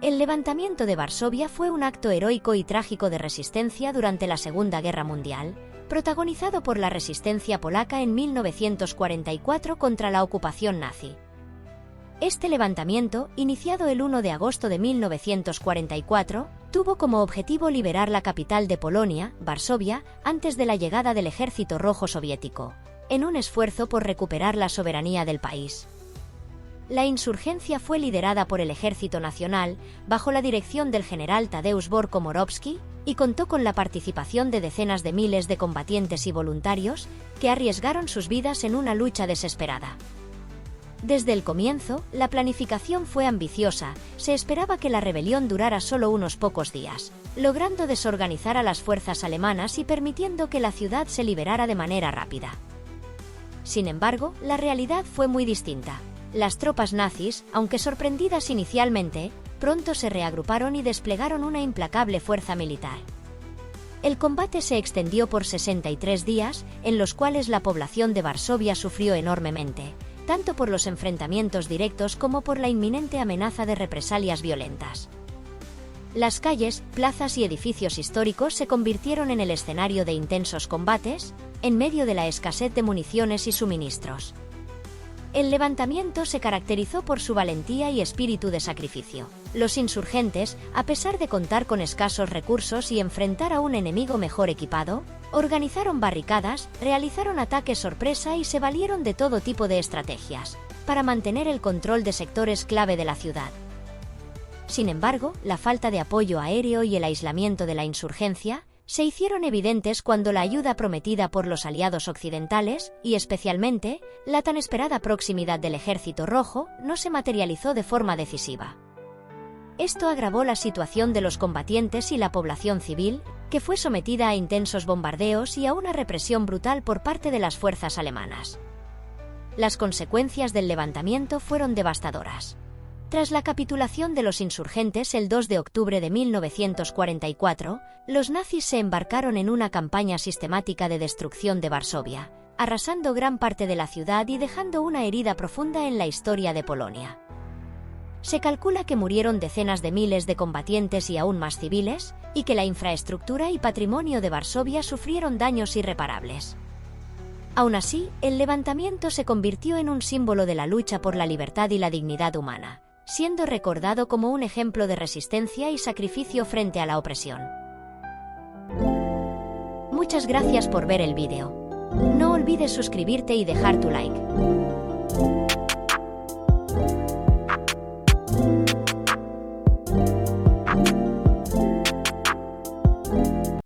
El levantamiento de Varsovia fue un acto heroico y trágico de resistencia durante la Segunda Guerra Mundial, protagonizado por la resistencia polaca en 1944 contra la ocupación nazi. Este levantamiento, iniciado el 1 de agosto de 1944, tuvo como objetivo liberar la capital de Polonia, Varsovia, antes de la llegada del Ejército Rojo Soviético, en un esfuerzo por recuperar la soberanía del país. La insurgencia fue liderada por el Ejército Nacional, bajo la dirección del general Tadeusz Bohr-Komorowski, y contó con la participación de decenas de miles de combatientes y voluntarios, que arriesgaron sus vidas en una lucha desesperada. Desde el comienzo, la planificación fue ambiciosa. Se esperaba que la rebelión durara solo unos pocos días, logrando desorganizar a las fuerzas alemanas y permitiendo que la ciudad se liberara de manera rápida. Sin embargo, la realidad fue muy distinta. Las tropas nazis, aunque sorprendidas inicialmente, pronto se reagruparon y desplegaron una implacable fuerza militar. El combate se extendió por 63 días, en los cuales la población de Varsovia sufrió enormemente, tanto por los enfrentamientos directos como por la inminente amenaza de represalias violentas. Las calles, plazas y edificios históricos se convirtieron en el escenario de intensos combates, en medio de la escasez de municiones y suministros. El levantamiento se caracterizó por su valentía y espíritu de sacrificio. Los insurgentes, a pesar de contar con escasos recursos y enfrentar a un enemigo mejor equipado, organizaron barricadas, realizaron ataques sorpresa y se valieron de todo tipo de estrategias para mantener el control de sectores clave de la ciudad. Sin embargo, la falta de apoyo aéreo y el aislamiento de la insurgencia se hicieron evidentes cuando la ayuda prometida por los aliados occidentales, y especialmente, la tan esperada proximidad del Ejército Rojo, no se materializó de forma decisiva. Esto agravó la situación de los combatientes y la población civil, que fue sometida a intensos bombardeos y a una represión brutal por parte de las fuerzas alemanas. Las consecuencias del levantamiento fueron devastadoras. Tras la capitulación de los insurgentes el 2 de octubre de 1944, los nazis se embarcaron en una campaña sistemática de destrucción de Varsovia, arrasando gran parte de la ciudad y dejando una herida profunda en la historia de Polonia. Se calcula que murieron decenas de miles de combatientes y aún más civiles, y que la infraestructura y patrimonio de Varsovia sufrieron daños irreparables. Aún así, el levantamiento se convirtió en un símbolo de la lucha por la libertad y la dignidad humana, siendo recordado como un ejemplo de resistencia y sacrificio frente a la opresión. Muchas gracias por ver el vídeo. No olvides suscribirte y dejar tu like.